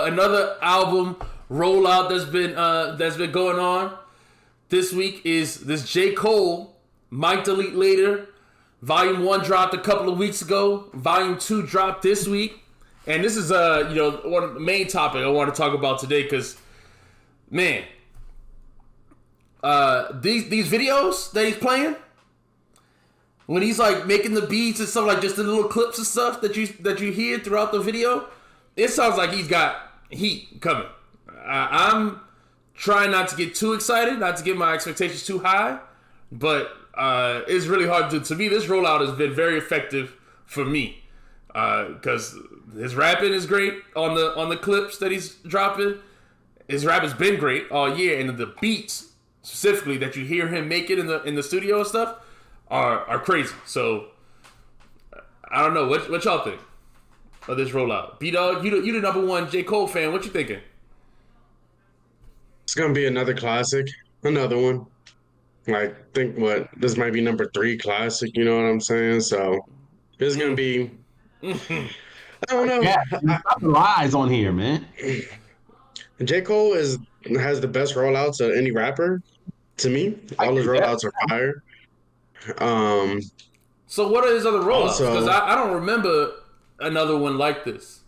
another album rollout that's been going on this week is this J.Cole, Might Delete Later. Volume 1 dropped a couple of weeks ago. Volume 2 dropped this week. And this is one of the main topic I want to talk about today because, man, these videos that he's playing, when he's like making the beats and stuff, like just the little clips and stuff that you hear throughout the video, it sounds like he's got heat coming. I'm trying not to get too excited, not to get my expectations too high, but it's really hard to me. This rollout has been very effective for me because his rapping is great on the clips that he's dropping. His rap has been great all year, and the beats specifically that you hear him making in the studio and stuff are crazy. So I don't know what y'all think of this rollout. B-Dog, you the number one J. Cole fan. What you thinking? It's gonna be another classic, another one. I think this might be number 3 classic. You know what I'm saying? So it's gonna be. I don't know. Yeah, stop the lies on here, man. J. Cole has the best rollouts of any rapper. To me, all his rollouts are fire. So what are his other rollouts? Because I don't remember another one like this.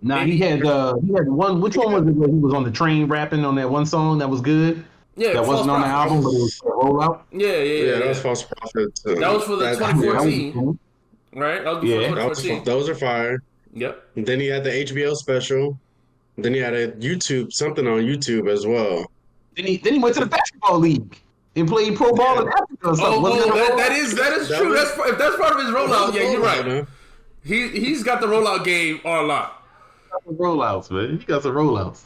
Nah, he had one. Which one was it where he was on the train rapping on that one song that was good? Yeah, that wasn't on the album, but it was a rollout. Yeah, that was False Prophet. That was for the 2014, right? That was before 2014. Those are fire. Yep. And then he had the HBO special. Then he had something on YouTube as well. Then he went to the basketball league and played pro ball in Africa or something. That is true. If that's part of his rollout, yeah, you're right. He's got the rollout game on lock. Rollouts, man. He got some rollouts.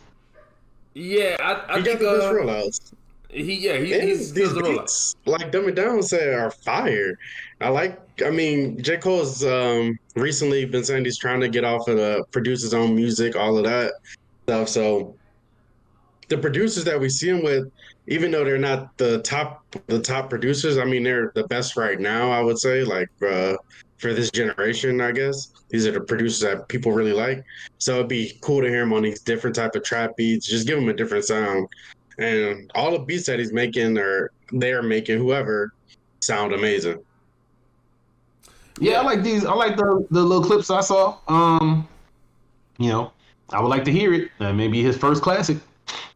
Yeah, I think got the best rollouts. He's these the beats, like Dumb It Down said, are fire. J. Cole's recently been saying he's trying to get off of produce his own music, all of that stuff. So the producers that we see him with, even though they're not the top producers, I mean they're the best right now. I would say, like for this generation, I guess these are the producers that people really like. So it'd be cool to hear him on these different type of trap beats. Just give him a different sound. And all the beats that he's making or they're making, whoever, sound amazing. Yeah, I like these. I like the little clips I saw. I would like to hear it. Maybe his first classic,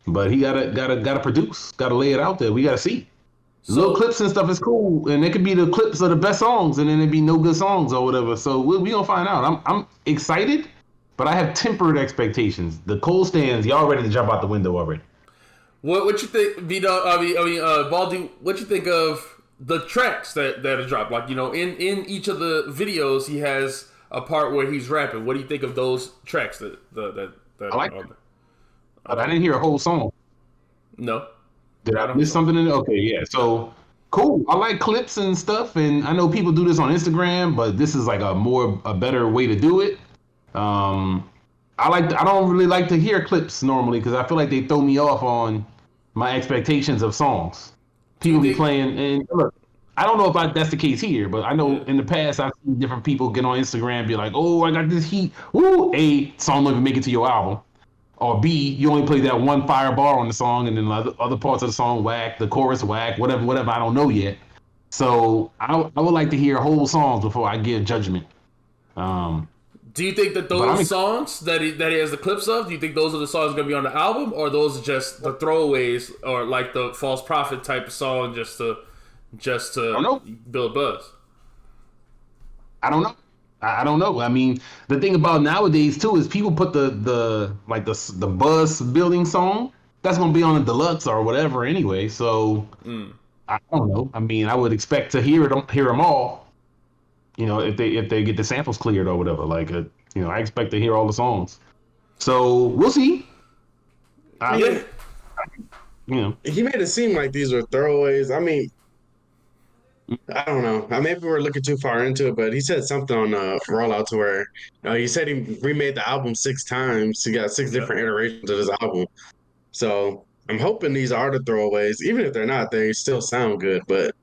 but he gotta produce, gotta lay it out there. We gotta see. Little clips and stuff is cool, and it could be the clips of the best songs, and then it'd be no good songs or whatever. So we gonna find out. I'm excited, but I have tempered expectations. The Cole stands, y'all ready to jump out the window already. What you think, Baldy? What you think of the tracks that are dropped? Like, in each of the videos, he has a part where he's rapping. What do you think of those tracks that I like them. But I didn't hear a whole song. No. Did I miss something in it? Okay, yeah. So cool. I like clips and stuff, and I know people do this on Instagram, but this is like a better way to do it. I don't really like to hear clips normally because I feel like they throw me off on my expectations of songs. People be playing, and look, I don't know if that's the case here, but I know in the past I've seen different people get on Instagram and be like, "Oh, I got this heat." Ooh, A, song don't even make it to your album, or B, you only play that one fire bar on the song, and then the other parts of the song whack, the chorus whack, whatever. I don't know yet. So I would like to hear whole songs before I give judgment. Do you think that those songs that he has the clips of, do you think those are the songs going to be on the album, or those are just the throwaways, or like the False Prophet type of song just to build buzz? I don't know. I don't know. I mean, the thing about nowadays too is people put the buzz building song that's going to be on the deluxe or whatever anyway. So I don't know. I mean, I would expect to hear them all. If they get the samples cleared or whatever, I expect to hear all the songs. So we'll see. He made it seem like these were throwaways. I mean, I don't know. Maybe we're looking too far into it, but he said something on rollout to where he said he remade the album 6 times. He got 6 different iterations of his album. So I'm hoping these are the throwaways. Even if they're not, they still sound good. But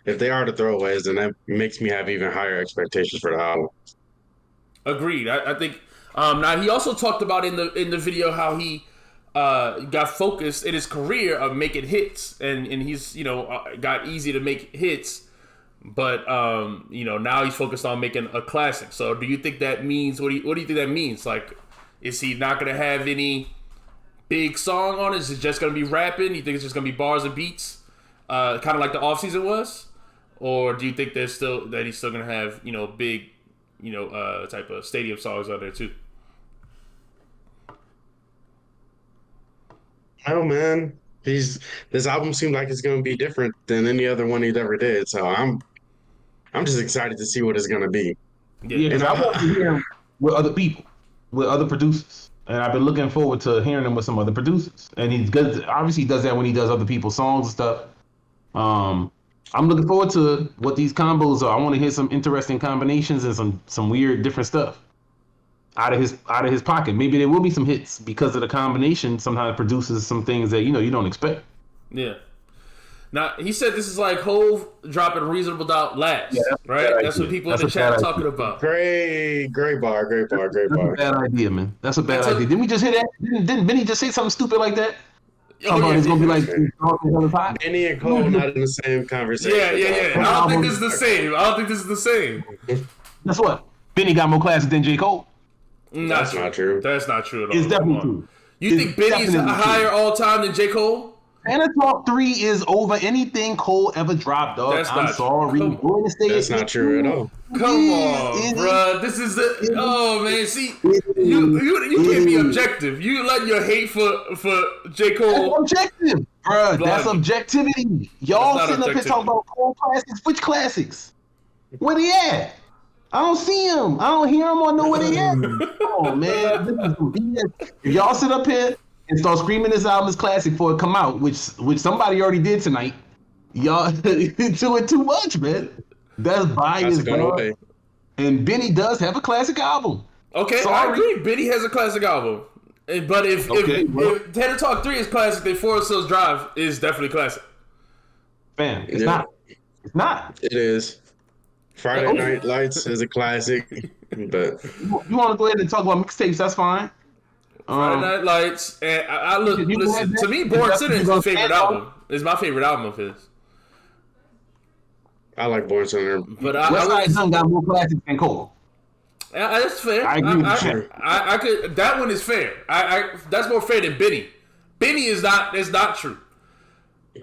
if they are the throwaways, then that makes me have even higher expectations for the album. Agreed. I think Now he also talked about in the video how he got focused in his career of making hits, and he's got easy to make hits, but now he's focused on making a classic. So do you think that means what do you think that means? Like, is he not gonna have any big song on it? Is it just gonna be rapping? You think it's just gonna be bars and beats, kind of like the off season was, or do you think he's still gonna have big type of stadium songs on there too? Oh man, this album seemed like it's gonna be different than any other one he'd ever did. So I'm just excited to see what it's gonna be. Yeah, because I want to hear him with other people, with other producers, and I've been looking forward to hearing him with some other producers. And he's good. Obviously, he does that when he does other people's songs and stuff. I'm looking forward to what these combos are. I want to hear some interesting combinations and some weird different stuff out of his pocket. Maybe there will be some hits because of the combination. Sometimes produces some things that you don't expect. Yeah. Now he said this is like Hove dropping Reasonable Doubt last, right? That's what people in the chat are talking about. Great bar. That's a bad idea, man. That's a bad idea. Didn't we just hear that? Didn't Benny just say something stupid like that? It's gonna be like Benny and Cole not in the same conversation. Yeah. I don't think this is the same. Guess what? Benny got more classic than J. Cole. That's not true. That's not true at all. It's definitely true. You think Benny's higher all time than J. Cole? Panda Talk 3 is over anything Cole ever dropped, dog. I'm sorry. That's not true at all. Come on, bro. This is the man. See, you can't be objective. You let your hate for J. Cole. That's objective, bro. That's objectivity. Y'all sitting up here talking about Cole classics. Which classics? Where they at? I don't see him. I don't hear him or know where they at. Oh man, if y'all sit up here and start screaming this album is classic before it come out, which somebody already did tonight, y'all do it too much, man. That's biased, bro. And Benny does have a classic album. Okay, I agree. Benny has a classic album. But if Tater Talk 3 is classic, then Forest Hills Drive is definitely classic. Fam, it's not. It's not. It is. Friday Night Lights is a classic, but you want to go ahead and talk about mixtapes? That's fine. Friday Night Lights, and I listen. To me, Born Sinner is my favorite album. It's my favorite album of his. I like Born Sinner, but West Side Gun got more classics than Cole. That's fair. I agree with you. I could. That one is fair. That's more fair than Benny. Benny is not. It's not true.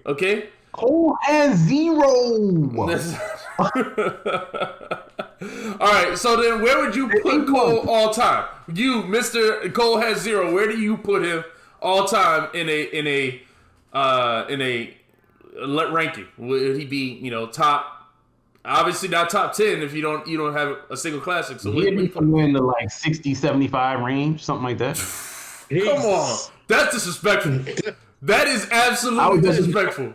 Okay. Cole has 0. All right, so then where would you put Cole all time? You, Mr. Cole has 0. Where do you put him all time in a ranking? Would he be top? Obviously not top 10 if you don't have a single classic. So he'd be somewhere in the 60, 75 range, something like that. Come on, that's disrespectful. That is absolutely disrespectful.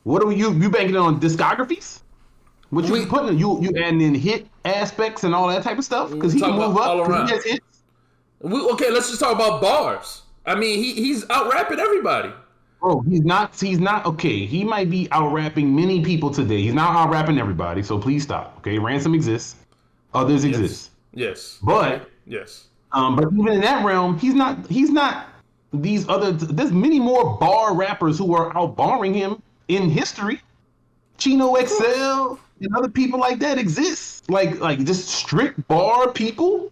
What are you banking on discographies? What you putting you adding in hit aspects and all that type of stuff? Because he can move up. He has hits. Okay, let's just talk about bars. I mean, he's out rapping everybody. Bro, he's not okay. He might be out rapping many people today. He's not out rapping everybody. So please stop. Okay, Ransom exists. Others exist. Yes. But yes. But even in that realm, he's not these other. There's many more bar rappers who are out barring him in history. Chino XL and other people like that exist. Like just strict bar people.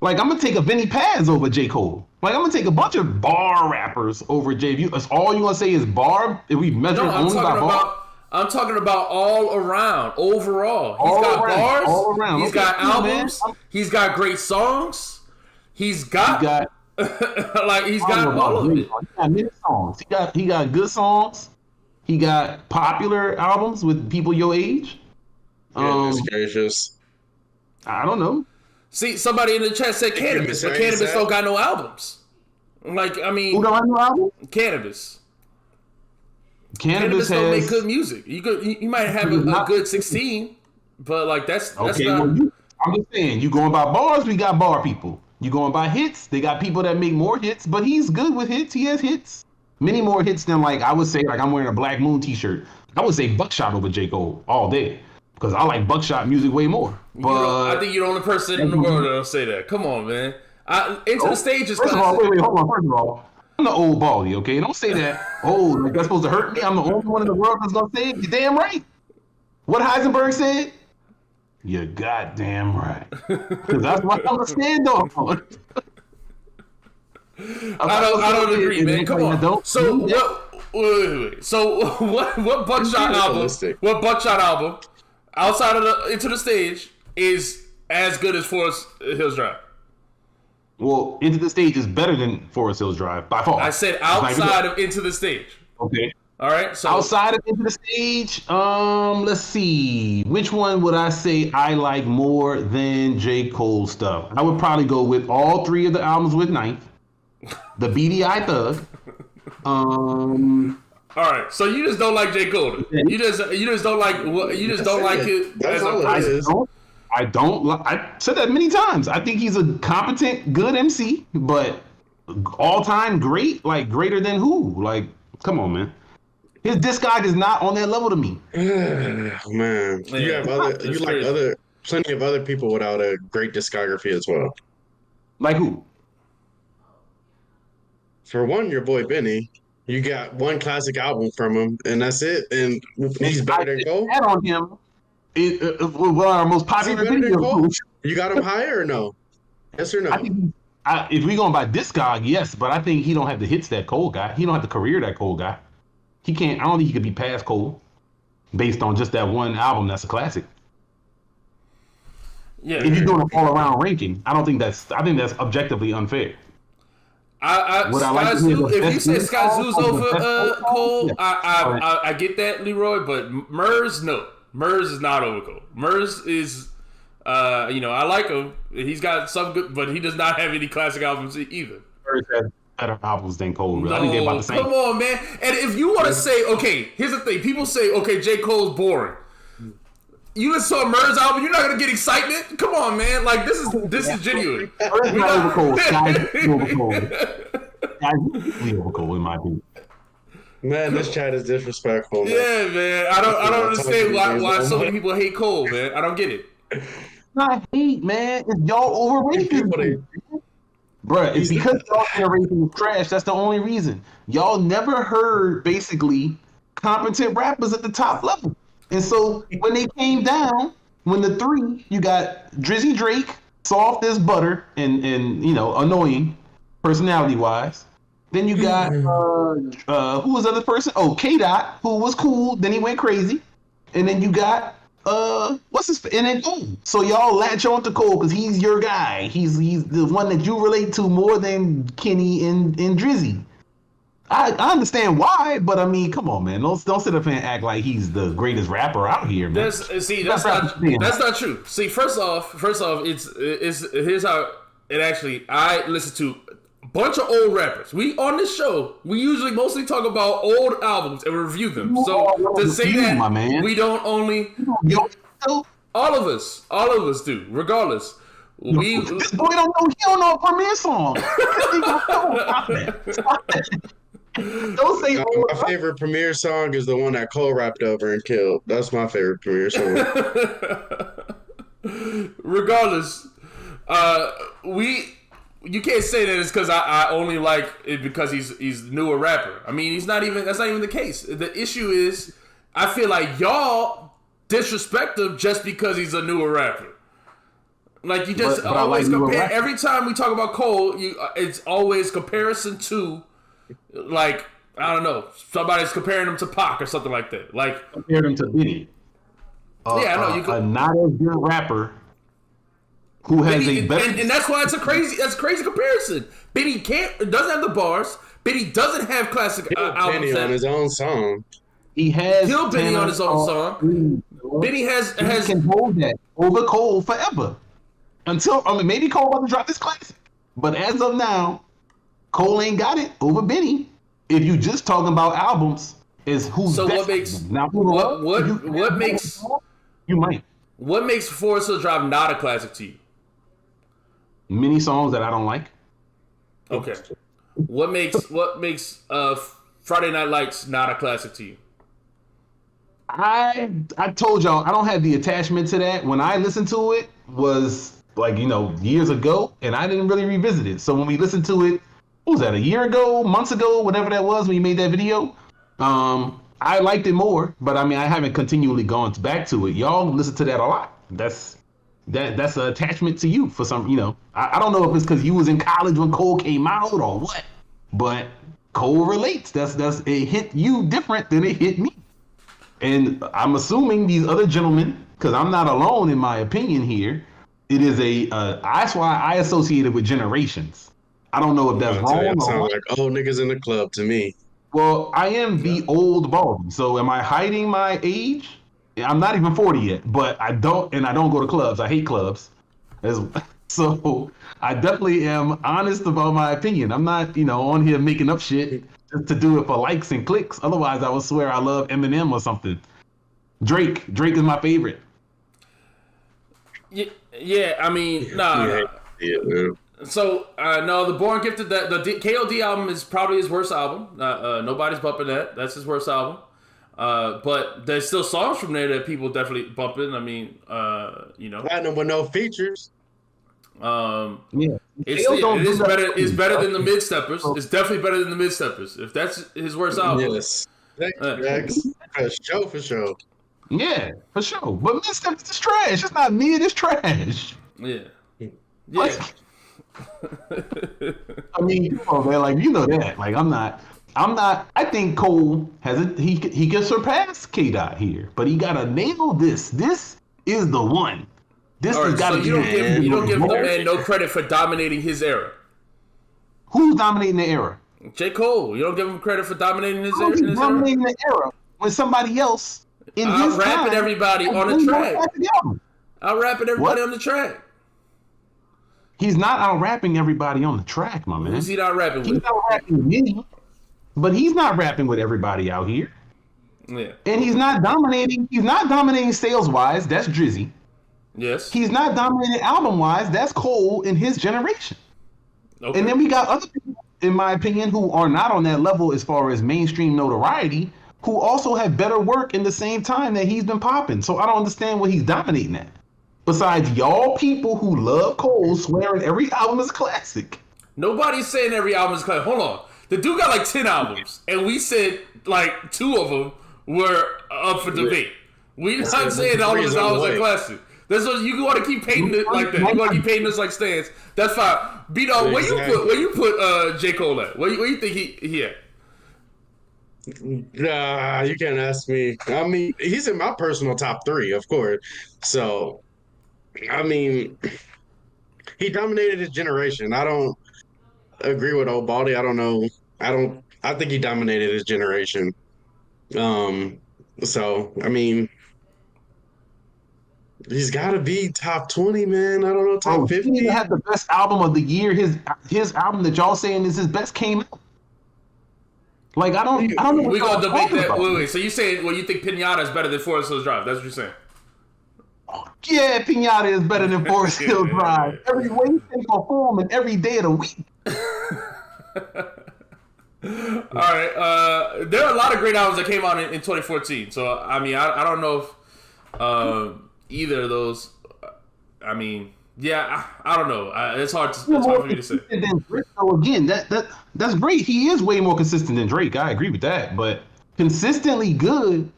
Like I'm gonna take a Vinny Paz over J. Cole. Like I'm gonna take a bunch of bar rappers over J. That's all you gonna say is bar. If we measure only by bar. I'm talking about all around, overall. He's got bars. All around. He's got albums. He's got great songs. He's got he's got all of it. He got many songs. He got good songs. He got popular albums with people your age. Goodness gracious. I don't know. See, somebody in the chat said Cannabis, but Cannabis don't got no albums. Like, I mean, who don't have no album? Cannabis has, don't make good music. You might have a good 16, but like that's okay. Not. Well, I'm just saying, you going by bars? We got bar people. You going by hits? They got people that make more hits, but he's good with hits. He has hits. Many more hits than I would say I'm wearing a Black Moon t-shirt. I would say Buckshot over J. Cole all day. because I like Buckshot music way more. But I think you're the only person in the world that'll say that. Come on, man. Into the Stage is first of all, classic. wait, hold on. First of all, I'm the old baldy, okay? Don't say that. Oh, like that's supposed to hurt me. I'm the only one in the world that's gonna say it. You're damn right. What Heisenberg said? You're goddamn right. Because that's what I'm gonna stand on. I don't agree, man. Come on. So what? Wait. So what Buckshot album? What Buckshot album outside of the Into the Stage is as good as Forest Hills Drive? Well, Into the Stage is better than Forest Hills Drive by far. I said outside of Into the Stage. Okay. All right. So outside of Into the Stage, let's see. Which one would I say I like more than J. Cole stuff? I would probably go with all three of the albums with Ninth. The BDI Thug. All right, so you just don't like J. Cole. You just don't like it. That's all it is. I said that many times. I think he's a competent, good MC, but all time great, like greater than who? Like, come on, man. His discog is not on that level to me. Man, you have plenty of other people without a great discography as well. Like who? For one, your boy Benny. You got one classic album from him, and that's it. And he's better than Cole. Add on him. One of our most popular videos. You got him higher or no? Yes or no? I think if we going by discog, yes, but I think he don't have the hits that Cole got. He don't have the career that Cole got. He can't. I don't think he could be past Cole based on just that one album. That's a classic. Yeah. If you're doing an all-around ranking, I think that's objectively unfair. If you say Sky Zoo's over Cole, I get that, Leroy, but Murs, no. Murs is not over Cole. Murs is, I like him. He's got some good, but he does not have any classic albums either. Murs has better albums than Cole. No, I think they're about the same. Come on, man. And if you want to say, okay, here's the thing. People say, okay, J. Cole's boring. You listen to a Murs album, you're not gonna get excitement. Come on, man! Like this is genuine. Murs not over Cole. Sky's over Cole. Sky's over Cole, in my opinion. Man, this chat is disrespectful. Man. Yeah, man. I don't understand why so many people hate Cole, man. I don't get it. Not hate, man. It's y'all overrated. Bruh, it's because y'all generation is trash. That's the only reason. Y'all never heard basically competent rappers at the top level. And so when they came down, when the three, you got Drizzy Drake, soft as butter and annoying personality wise. Then you got who was the other person? Oh, K-Dot, who was cool. Then he went crazy. And then you got and then so y'all latch on to Cole because he's your guy. He's the one that you relate to more than Kenny and Drizzy. I understand why, but I mean, come on, man. Don't sit up and act like he's the greatest rapper out here, man. That's not true. See, first off, it's here's how it actually. I listen to a bunch of old rappers. We on this show, we usually mostly talk about old albums and review them. So to say that my man. We don't only all of us do, regardless. This boy he don't know a Premier song. Don't say my favorite Premier song is the one that Cole rapped over and killed. That's my favorite Premier song. Regardless, you can't say that it's because I only like it because he's a newer rapper. I mean, that's not even the case. The issue is I feel like y'all disrespect him just because he's a newer rapper. Like you just always compare. Every time we talk about Cole, it's always comparison to. Like, I don't know, somebody's comparing him to Pac or something like that. Like compared him to Benny. I know you could. A not as good rapper who has Benny, a better, and that's why it's a crazy comparison. Benny doesn't have the bars. Benny doesn't have classic albums. Benny on his own song. He has killed Benny on his own song. Benny has can hold that over Cole forever until maybe Cole about to drop this classic, but as of now. Cole ain't got it over Benny. If you just talking about albums, is who's so best. What makes now, what makes you might what makes Forest Hill Drive not a classic to you? Many songs that I don't like. Okay. What makes Friday Night Lights not a classic to you? I told y'all I don't have the attachment to that. When I listened to it was like, years ago, and I didn't really revisit it. So when we listened to it, what was that, a year ago, months ago, whatever that was when you made that video? I liked it more, but I mean I haven't continually gone back to it. Y'all listen to that a lot. That's an attachment to you for some, I don't know if it's because you was in college when Cole came out or what, but Cole relates. That's it hit you different than it hit me. And I'm assuming these other gentlemen, because I'm not alone in my opinion here, it is that's why I associate it with generations. I don't know if that's wrong It or sounds what. like old niggas in the club to me. Well, I am the old baldy, so am I hiding my age? I'm not even 40 yet, but I don't go to clubs. I hate clubs. So I definitely am honest about my opinion. I'm not, on here making up shit just to do it for likes and clicks. Otherwise, I would swear I love Eminem or something. Drake is my favorite. Yeah. I mean, nah. Yeah, man. So no, the Born Gifted, the KOD album is probably his worst album. Nobody's bumping that. That's his worst album. But there's still songs from there that people definitely bumping. I mean, Platinum with no features. It's better. It's better than the Mid Steppers. It's definitely better than the Mid Steppers. If that's his worst album, Yes, for sure. Yeah, for sure. But Mid Steppers is trash. It's not mid. It's trash. Yeah. Like, I mean, come on, man. Like, that. Like, I'm not. I think Cole he can surpass K Dot here, but he gotta nail this. This is the one. This has got to be. You don't give the man no credit for dominating his era. Who's dominating the era? J. Cole. You don't give him credit for dominating his era. He's dominating the era when somebody else in his time. Rapping everybody on the track. Out rapping everybody on the track. He's not out rapping everybody on the track, my man. Who's he not rapping with? He's out rapping with me, but he's not rapping with everybody out here. Yeah. And he's not dominating. He's not dominating sales wise. That's Drizzy. Yes. He's not dominating album wise. That's Cole in his generation. Okay. And then we got other people, in my opinion, who are not on that level as far as mainstream notoriety, who also have better work in the same time that he's been popping. So I don't understand what he's dominating at. Besides y'all people who love Cole swearing every album is a classic. Nobody's saying every album is a classic. Hold on. The dude got like 10 albums, and we said like 2 of them were up for debate. We're not saying all of his albums are classic. That's what you want to keep painting it like that. You want to keep painting us like stands. That's fine. B-Dog, where you put J. Cole at? Where you think he at? Nah, you can't ask me. I mean, he's in my personal top 3, of course. So, I mean, he dominated his generation. I don't agree with Old Baldy. I don't know. I think he dominated his generation. So, I mean, he's got to be top 20, man. I don't know, top 50. He had the best album of the year. His album that y'all saying is his best came out. Like, I don't know. We're going to debate that. Wait. So you saying, you think Pinata is better than Forest Hills Drive? That's what you're saying? Yeah, Pinata is better than Forest Hills Drive. Every way they perform and every day of the week. All right. There are a lot of great albums that came out in 2014. So, I mean, I don't know if either of those. I mean, yeah, I don't know. It's hard for me to say. So again, that's great. He is way more consistent than Drake. I agree with that. But consistently good,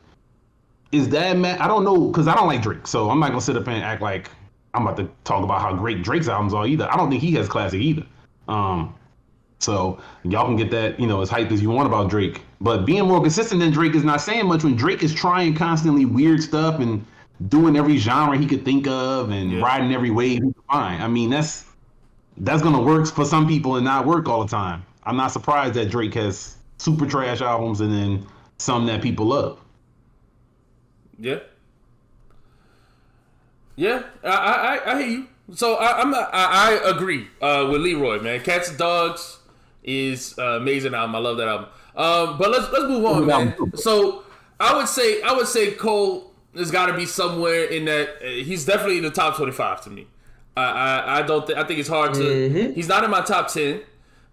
is that I don't know, because I don't like Drake. So I'm not gonna sit up and act like I'm about to talk about how great Drake's albums are either. I don't think he has classic either. So y'all can get that, as hyped as you want about Drake. But being more consistent than Drake is not saying much when Drake is trying constantly weird stuff and doing every genre he could think of and riding every wave he could find. I mean, that's gonna work for some people and not work all the time. I'm not surprised that Drake has super trash albums and then some that people love. Yeah. Yeah, I hear you. So I agree with Leroy, man. Cats and Dogs is amazing album. I love that album. But let's move on, man. So I would say Cole has got to be somewhere in that. He's definitely in the top 25 to me. I think it's hard to. Mm-hmm. He's not in my top 10,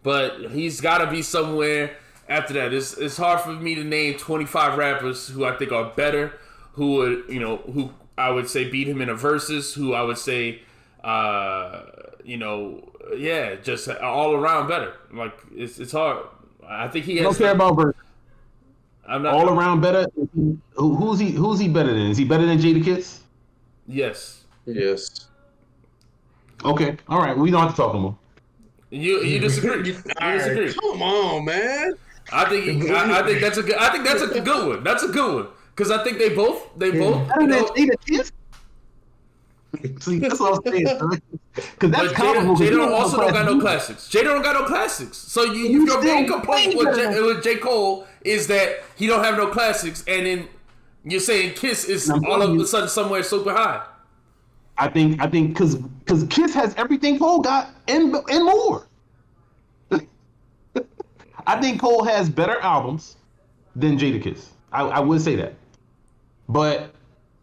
but he's got to be somewhere after that. It's hard for me to name 25 rappers who I think are better who would, who I would say beat him in a versus, who I would say, just all around better. Like it's hard. I think he has. I don't care about versus. I'm not all around better. Who's he better than? Is he better than Jadakiss? Yes. Yes. Okay. All right. We don't have to talk no more. You disagree. You disagree. Come on, man. I think that's a good. I think that's a good one. That's a good one because I think they both. Jadakiss. See, that's what I'm saying. Because that's comparable. Jada also don't got no classics. Jada don't got no classics. So your main complaint with J. Cole is that he don't have no classics, and then you're saying Kiss is all of a sudden somewhere super high. I think because Kiss has everything Cole got and more. I think Cole has better albums than Jadakiss. I would say that. But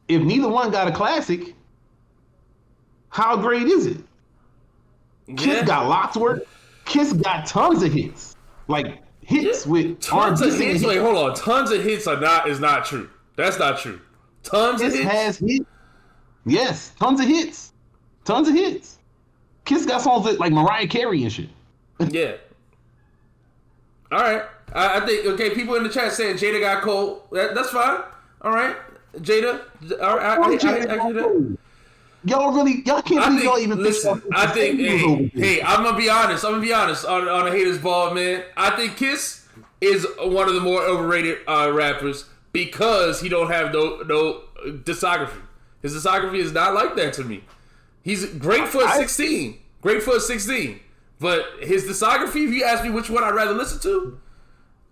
if neither one got a classic, how great is it? Kiss got lots of work. Kiss got tons of hits. Like hits with tons of hits. Wait, hold on. Tons of hits is not true. That's not true. Tons of hits. Has hits. Yes, tons of hits. Tons of hits. Kiss got songs with like Mariah Carey and shit. Yeah. All right. I think people in the chat saying Jada got Cole. That's fine. All right. Jada. All right. I hear that. Y'all can't believe y'all even listen. I think, hey, I'm gonna be honest on a haters ball, man. I think Kiss is one of the more overrated rappers because he don't have no discography. His discography is not like that to me. He's great for a 16, but his discography. If you ask me which one I'd rather listen to,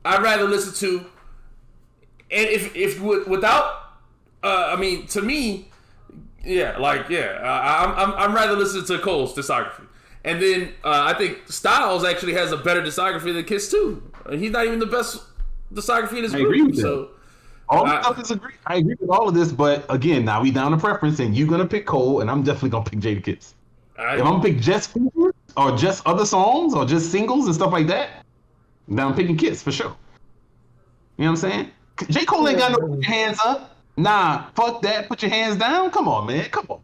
and if without, to me. I'm rather listening to Cole's discography, and then I think Styles actually has a better discography than Kiss too. He's not even the best discography in his group. I agree with that. I agree with all of this, but again, now we down to preference, and you're gonna pick Cole, and I'm definitely gonna pick Jadakiss. If I'm gonna pick just features or just other songs or just singles and stuff like that, then I'm picking Kiss for sure. You know what I'm saying? J. Cole ain't got no put your hands up. Nah, fuck that. Put your hands down. Come on, man. All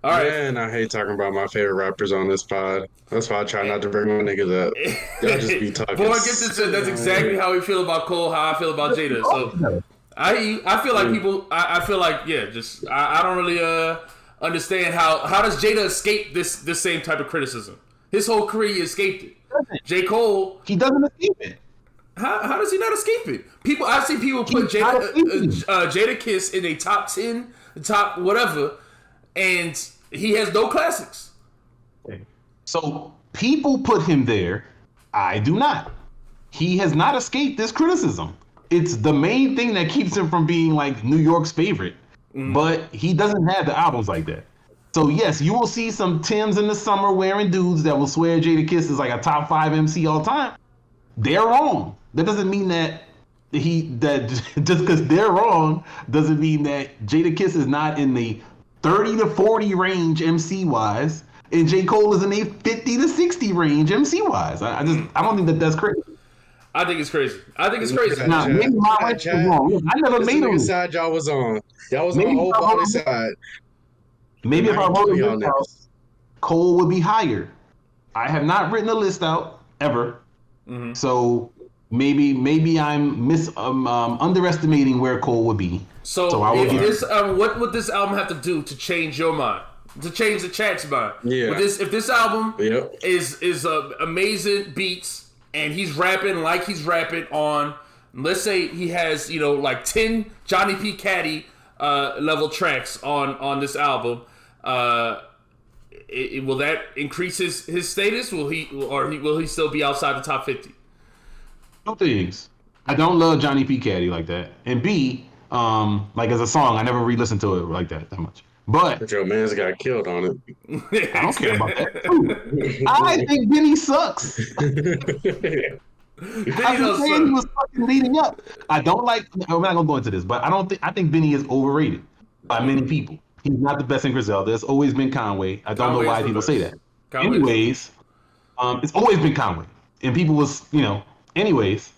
right. Man, I hate talking about my favorite rappers on this pod. That's why I try not to bring my niggas up. Y'all just be talking. Boy, that's exactly how we feel about Cole, how I feel about Jada. So I feel like people. I feel like I don't really understand how does Jada escape this same type of criticism. His whole career he escaped it. J. Cole, he doesn't escape it. How does he not escape it? I've seen people put Jadakiss in a top 10, top whatever, and he has no classics. So people put him there. I do not. He has not escaped this criticism. It's the main thing that keeps him from being like New York's favorite. But he doesn't have the albums like that. So yes, you will see some Tims in the summer wearing dudes that will swear Jadakiss is like a top 5 MC all time. They're wrong. That doesn't mean that just because they're wrong doesn't mean that Jadakiss is not in the 30 to 40 range MC wise, and J. Cole is in a 50 to 60 range MC wise. I don't think that's crazy. I think it's crazy. Now, maybe my wife was wrong. I never made a side y'all was on. Y'all was on the whole body side. Maybe if I wrote a list out, Cole would be higher. I have not written a list out ever. Mm-hmm. So maybe I'm underestimating where Cole would be. So what would this album have to do to change your mind? To change the chat's mind? Yeah. If this album is amazing beats and he's rapping like he's rapping on, let's say he has like 10 Johnny P. Caddy level tracks on this album, will that increase his status? Will he still be outside the top 50? Two things. I don't love Johnny P. Caddy like that, and B, like as a song, I never re-listened to it like that much. But your man's got killed on it. I don't care about that. I think Benny sucks. Benny he was fucking leading up. I'm not gonna go into this, but I think Benny is overrated by many people. He's not the best in Griselda. It's always been Conway. I don't know why people say that. Anyways, it's always been Conway, and people was anyways,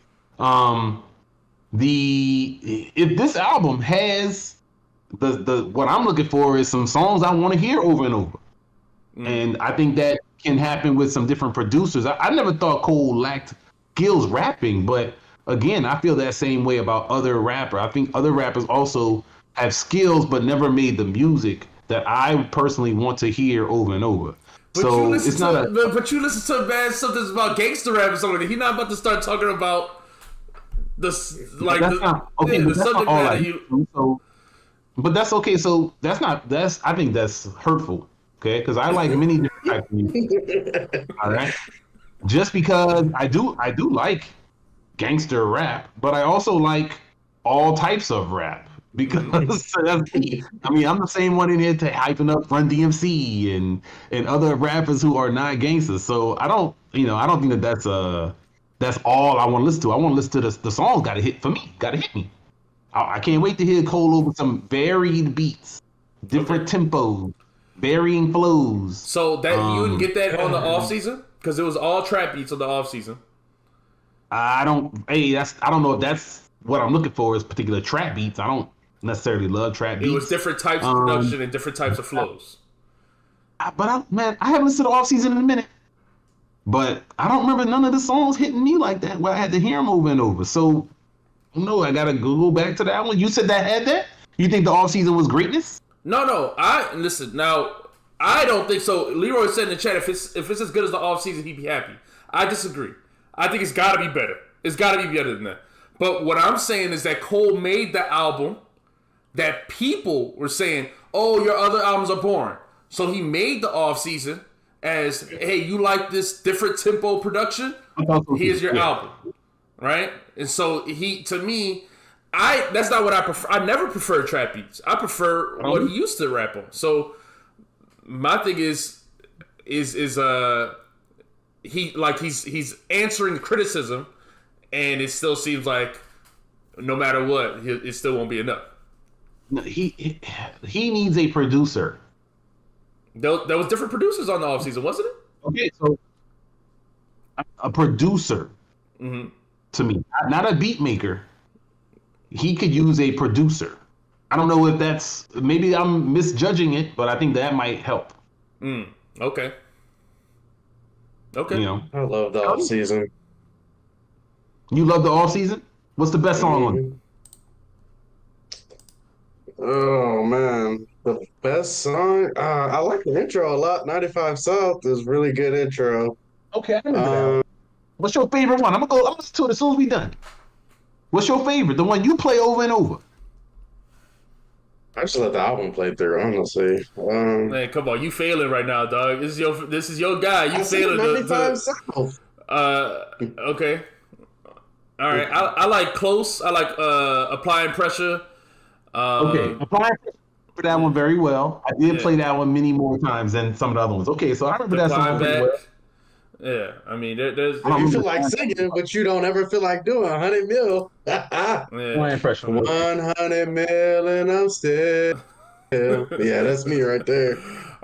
if this album has the what I'm looking for is some songs I want to hear over and over. And I think that can happen with some different producers. I never thought Cole lacked skills rapping, but again, I feel that same way about other rappers. I think other rappers also have skills, but never made the music that I personally want to hear over and over. But So you listen it's not to, but you listen to bad something about gangster rap or something. He's not about to start talking about the like that's the, not, okay, yeah, but the that's not subject all matter. I do. So, but that's okay. So that's I think that's hurtful. Okay, because I like many different types of music. All right, just because I do like gangster rap, but I also like all types of rap because I mean I'm the same one in here to hyping up Run DMC and other rappers who are not gangsters. So I don't think that that's all I want to listen to. I want to listen to the songs. Got to hit for me. Got to hit me. I can't wait to hear Cole over some varied beats, different tempos, varying flows. So that you didn't get that on the off season because it was all trap beats on the off season. I don't. Hey, I don't know if that's what I'm looking for is particular trap beats. I don't necessarily love trap beats. It was different types of production and different types of flows. Man, I haven't listened to the off season in a minute. But I don't remember none of the songs hitting me like that where I had to hear them over and over. So no, I gotta go back to that one. You said that had that? You think the off season was greatness? No. I listen now. I don't think so. Leroy said in the chat if it's as good as the off season, he'd be happy. I disagree. I think it's got to be better. It's got to be better than that. But what I'm saying is that Cole made the album that people were saying, "Oh, your other albums are boring." So he made the off season as, "Hey, you like this different tempo production? Here's your album." Right? And so to me, that's not what I prefer. I never prefer trap beats. I prefer what he used to rap on. So my thing is he's answering criticism, and it still seems like no matter what, it still won't be enough. No, he needs a producer. There was different producers on the off season, wasn't it? Okay, so a producer to me, not a beat maker. He could use a producer. I don't know if that's maybe I'm misjudging it, but I think that might help. Okay. You know, I love the off season. you love the off season. What's the best song on it? Oh man, the best song. I like the intro a lot. 95 South is really good intro. Okay, I remember that one. What's your favorite one? I'm gonna listen to it as soon as we done. What's your favorite? The one you play over and over. I just let the album play through, honestly. Man, come on, you failing right now, dog. This is your guy. You failing. 95 South. Okay. All right. I like Close. I like Applying Pressure. Okay, Applying Pressure for that one very well. I did play that one many more times than some of the other ones. Okay, so I remember that song pretty well. Yeah, I mean, there's. You feel like singing, but you don't ever feel like doing 100 mil. Applying Pressure. 100 mil and I'm still. Yeah, that's me right there.